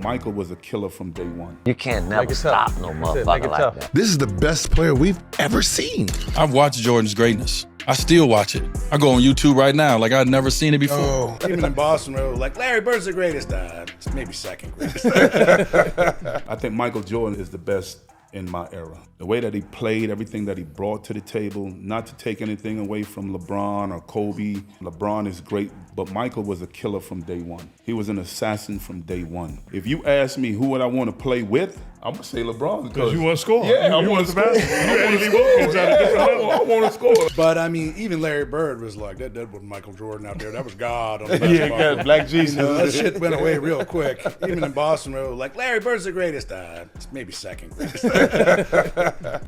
Michael was a killer from day one. You can't never stop no motherfucker like that. This is the best player we've ever seen. I've watched Jordan's greatness. I still watch it. I go on YouTube right now like I'd never seen it before. Oh. Even in Boston, we were like, Larry Bird's the greatest. Maybe second greatest. I think Michael Jordan is the best in my era. The way that he played, everything that he brought to the table, not to take anything away from LeBron or Kobe. LeBron is great, but Michael was a killer from day one. He was an assassin from day one. If you ask me who would I want to play with, I'm gonna say LeBron. Because you want to score. Yeah, I want to score. I want to score. But I mean, even Larry Bird was like, that wasn't Michael Jordan out there. That was God on the basketball Yeah, court. Black Jesus. You know, that shit went away real quick. Even in Boston, we were like, Larry Bird's the greatest. Maybe second greatest.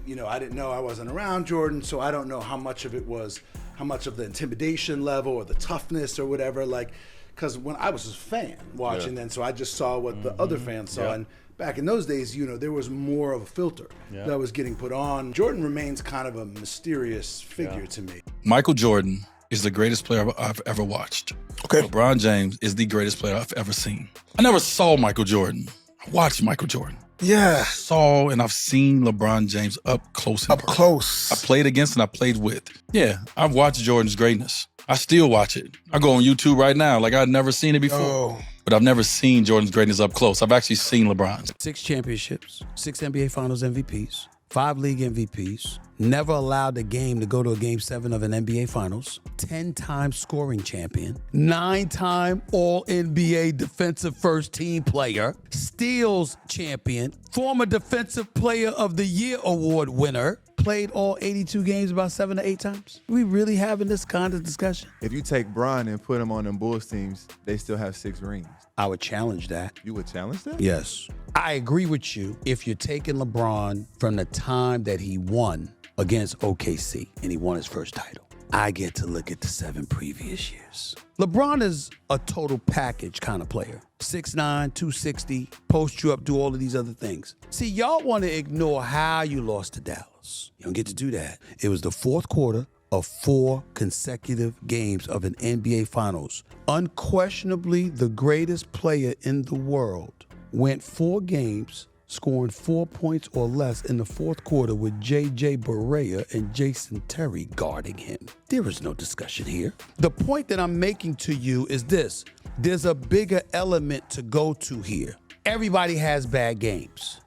You know, I didn't know, I wasn't around Jordan, so I don't know how much of it was, how much of the intimidation level or the toughness or whatever. Like, because when I was a fan watching then, so I just saw what the other fans saw. And back in those days, you know, there was more of a filter that was getting put on. Jordan remains kind of a mysterious figure to me. Michael Jordan is the greatest player I've ever watched. Okay. LeBron James is the greatest player I've ever seen. I never saw Michael Jordan. I watched Michael Jordan. Yeah. Saw and I've seen LeBron James up close and Up personal. close. I played against and I played with. Yeah, I've watched Jordan's greatness. I still watch it. I go on YouTube right now like I'd never seen it before. Oh. But I've never seen Jordan's greatness up close. I've actually seen LeBron's. 6 championships, 6 NBA Finals MVPs, 5 league MVPs, never allowed a game to go to a game 7 of an NBA Finals, 10-time scoring champion, 9-time All-NBA defensive first team player, steals champion, former Defensive Player of the Year award winner, played all 82 games about 7 to 8 times. We really having this kind of discussion? If you take Bron and put him on them Bulls teams, they still have 6 rings. I would challenge that. You would challenge that? Yes. I agree with you if you're taking LeBron from the time that he won against OKC and he won his first title. I get to look at the 7 previous years. LeBron is a total package kind of player. 6'9", 260, post you up, do all of these other things. See, y'all want to ignore how you lost to Dallas. You don't get to do that. It was the fourth quarter of 4 consecutive games of an NBA Finals. Unquestionably the greatest player in the world went 4 games scoring 4 points or less in the fourth quarter with J.J. Barea and Jason Terry guarding him. There is no discussion here. The point that I'm making to you is this. There's a bigger element to go to here. Everybody has bad games.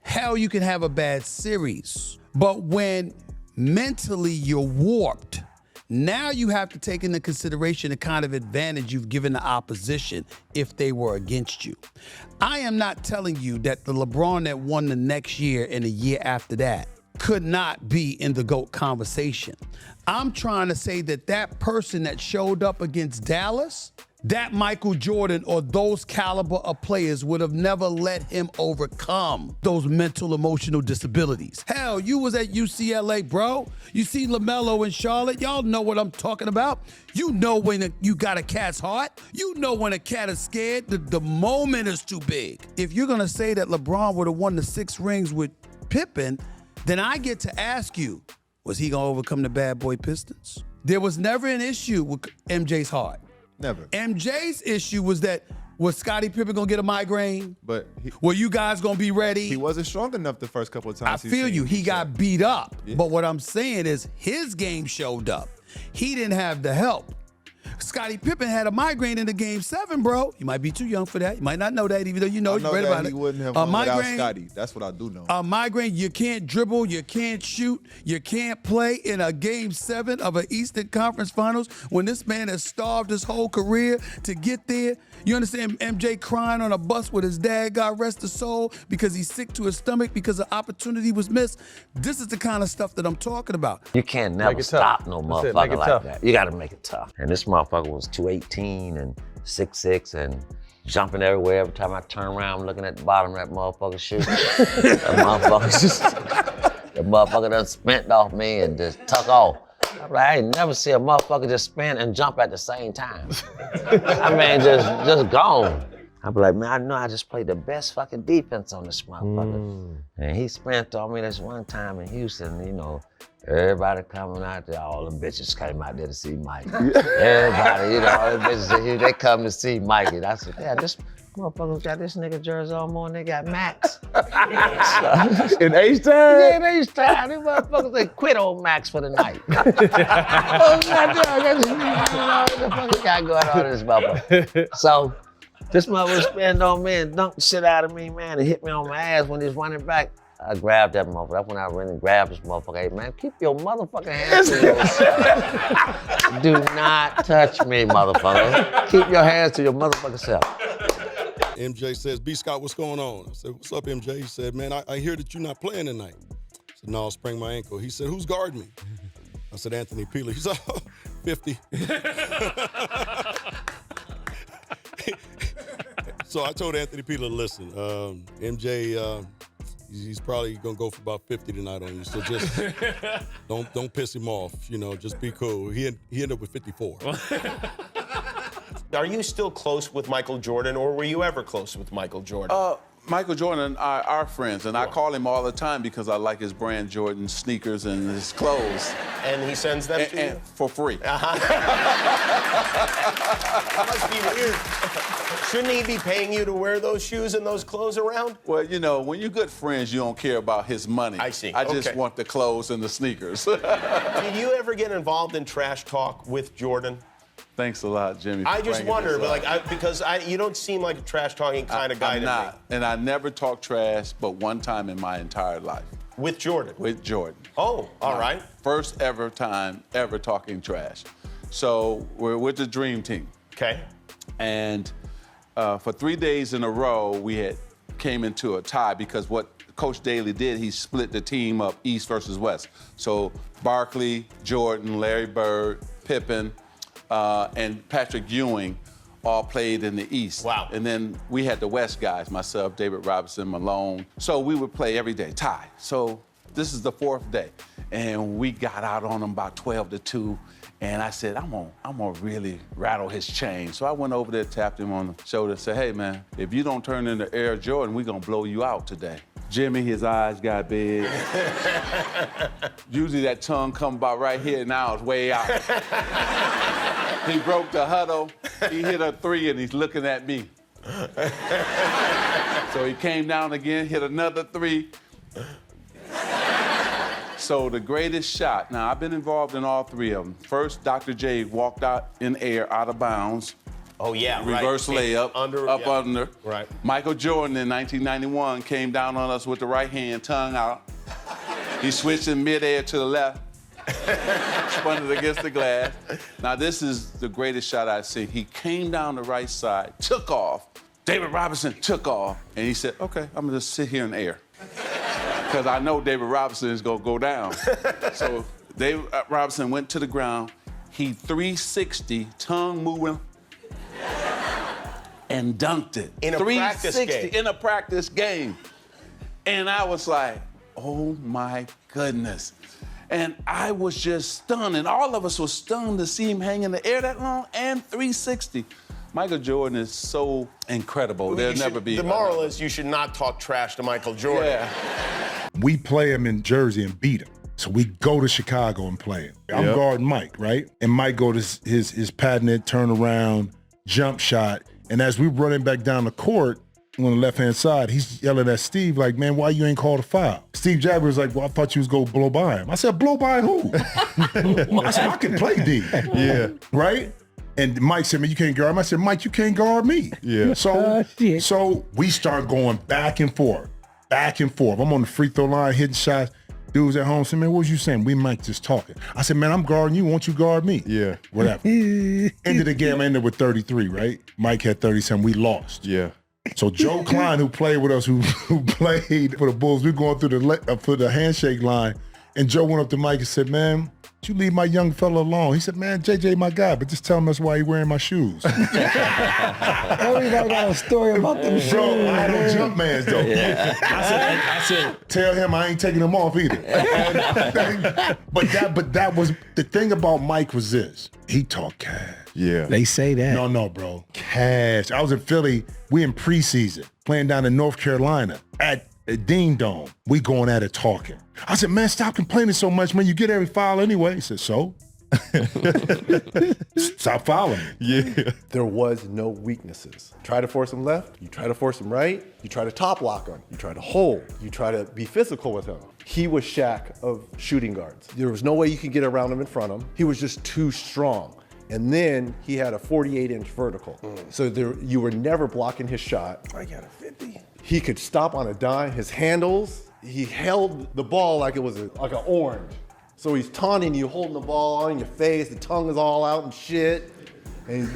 Hell, you can have a bad series. But when mentally you're warped, now you have to take into consideration the kind of advantage you've given the opposition if they were against you. I am not telling you that the LeBron that won the next year and the year after that could not be in the GOAT conversation. I'm trying to say that that person that showed up against Dallas, that Michael Jordan or those caliber of players would have never let him overcome those mental, emotional disabilities. Hell, you was at UCLA, bro. You see LaMelo in Charlotte. Y'all know what I'm talking about. You know when you got a cat's heart. You know when a cat is scared. The moment is too big. If you're going to say that LeBron would have won the 6 rings with Pippen, then I get to ask you, was he going to overcome the bad boy Pistons? There was never an issue with MJ's heart. Never. MJ's issue was that, was Scottie Pippen gonna get a migraine? But Were you guys gonna be ready? he wasn't strong enough the first couple of I times. feel you. He got beat up. Yeah. But what I'm saying is his game showed up. He didn't have the help. Scottie Pippen had a migraine in the game 7, bro. You might be too young for that. You might not know that, even though you know, you read about he it. wouldn't have A won without migraine, Scotty. That's what I do know. a migraine, you can't dribble, you can't shoot, you can't play in a game 7 of an Eastern Conference Finals when this man has starved his whole career to get there. You understand MJ crying on a bus with his dad, God rest his soul, because he's sick to his stomach because the opportunity was missed. This is the kind of stuff that I'm talking about. You can't never stop no motherfucker like that. You gotta make it tough. And this motherfucker was 218 and 6'6" and jumping everywhere. Every time I turn around, I'm looking at the bottom of that motherfucker's shoe. The motherfucker done spent off me and just tuck off. I'm like, I ain't never see a motherfucker just spin and jump at the same time. I mean, just gone. I'd be like, man, I know I just played the best fucking defense on this motherfucker. And he spent on me this one time in Houston, you know, everybody coming out there, all them bitches came out there to see Mike. Everybody, you know, all the bitches, they come to see Mike. And I said, yeah, this motherfuckers got this nigga jersey on more than they got Max. In H-Town? Yeah, in H-Town. These motherfuckers, they quit on Max for the night. What the fuck got going on in this motherfucker? So, this motherfucker spend on me and dunked the shit out of me, man, and hit me on my ass when he's running back. I grabbed that motherfucker. That's when I ran and grabbed this motherfucker. Hey, man, keep your motherfucking hands to yourself. Do not touch me, motherfucker. Keep your hands to your motherfucking self. MJ says, B. Scott, what's going on? I said, what's up, MJ? He said, man, I hear that you're not playing tonight. I said, no, I sprained my ankle. He said, who's guarding me? I said, Anthony Peeler. He said, oh, 50. So I told Anthony Peeler, listen, MJ, he's probably gonna go for about 50 tonight on you. So just don't piss him off. You know, just be cool. He ended up with 54. Are you still close with Michael Jordan, or were you ever close with Michael Jordan? Michael Jordan and I are friends, and I call him all the time because I like his brand Jordan sneakers and his clothes. And he sends them to you? For free. That must be weird. Shouldn't he be paying you to wear those shoes and those clothes around? Well, you know, when you're good friends, you don't care about his money. I see. I just want the clothes and the sneakers. Did you ever get involved in trash talk with Jordan? Thanks a lot, Jimmy. I just wonder, but because you don't seem like a trash talking kind of guy I'm to not. me. And I never talked trash, but one time in my entire life. With Jordan? With Jordan. Oh, all right. First ever time ever talking trash. So we're with the Dream Team. Okay. And for 3 days in a row, we had came into a tie because what Coach Daly did, he split the team up East versus West. So Barkley, Jordan, Larry Bird, Pippen, and Patrick Ewing all played in the East. Wow. And then we had the West guys, myself, David Robinson, Malone. So we would play every day, tie. So this is the fourth day. And we got out on them about 12-2. And I said, I'm gonna really rattle his chain. So I went over there, tapped him on the shoulder, and said, hey man, if you don't turn into Air Jordan, we're gonna blow you out today. Jimmy, his eyes got big. Usually that tongue come about right here, now it's way out. He broke the huddle, he hit a three, and he's looking at me. So he came down again, hit another three. So the greatest shot, now I've been involved in all three of them. First, Dr. J walked out in air, out of bounds. Oh, yeah, Reverse layup, under. Right. Michael Jordan in 1991 came down on us with the right hand, tongue out. He switched in midair to the left, spun it against the glass. Now this is the greatest shot I've seen. He came down the right side, took off. David Robinson took off, and he said, okay, I'm gonna just sit here in air. Because I know David Robinson is gonna go down. So David Robinson went to the ground, he 360, tongue moving, and dunked it. In a practice game. In a practice game. And I was like, oh my goodness. And I was just stunned, and all of us were stunned to see him hang in the air that long and 360. Michael Jordan is so incredible. There'll never be. The moral is you should not talk trash to Michael Jordan. Yeah. We play him in Jersey and beat him. So we go to Chicago and play him. I'm guarding Mike, right? And Mike go to his patented turnaround jump shot. And as we running back down the court on the left-hand side, he's yelling at Steve like, man, why you ain't called a foul? Steve Jagger was like, well, I thought you was going to blow by him. I said, blow by who? I said, I can play D. Yeah. Right? And Mike said, man, you can't guard him. I said, Mike, you can't guard me. Yeah. So we start going back and forth. I'm on the free throw line, hitting shots. Dudes at home said, man, what was you saying? We might just talking. I said, man, I'm guarding you. Won't you guard me? Yeah. Whatever. Ended the game, I ended with 33, right? Mike had 37. We lost. Yeah. So Joe Klein, who played with us, who played for the Bulls, we going through the handshake line, and Joe went up to Mike and said, man, You leave my young fella alone. He said, man, JJ my guy, but just tell him that's why he wearing my shoes. Everybody got a story about them shoes. Bro, I don't jump mans though. Yeah. I said, tell him I ain't taking them off either. but that was the thing about Mike was this. He talked cash. Yeah. They say that. No, bro. Cash. I was in Philly. We in preseason playing down in North Carolina at Dean Dome. We going at it talking. I said, man, stop complaining so much, man. You get every foul anyway. He said, so? Stop fouling me. Yeah. There was no weaknesses. Try to force him left, you try to force him right, you try to top lock him, you try to hold, you try to be physical with him. He was Shaq of shooting guards. There was no way you could get around him in front of him. He was just too strong. And then he had a 48-inch vertical. So you were never blocking his shot. I got a 50. He could stop on a dime. His handles, he held the ball like it was like an orange. So he's taunting you, holding the ball on your face, the tongue is all out and shit, and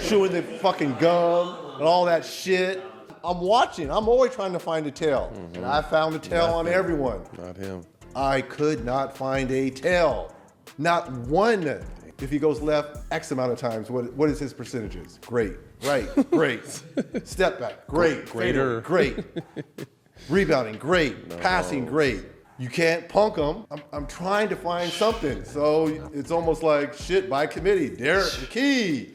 chewing the fucking gum and all that shit. I'm watching, I'm always trying to find a tail. And I found a tail on everyone. Not him. I could not find a tail. Not one. If he goes left X amount of times, what is his percentages? Great. Right, great. Step back, great. Greater. Great. Rebounding, great. Passing, great. You can't punk him. I'm trying to find something. So it's almost like, shit, by committee. Derek McKee.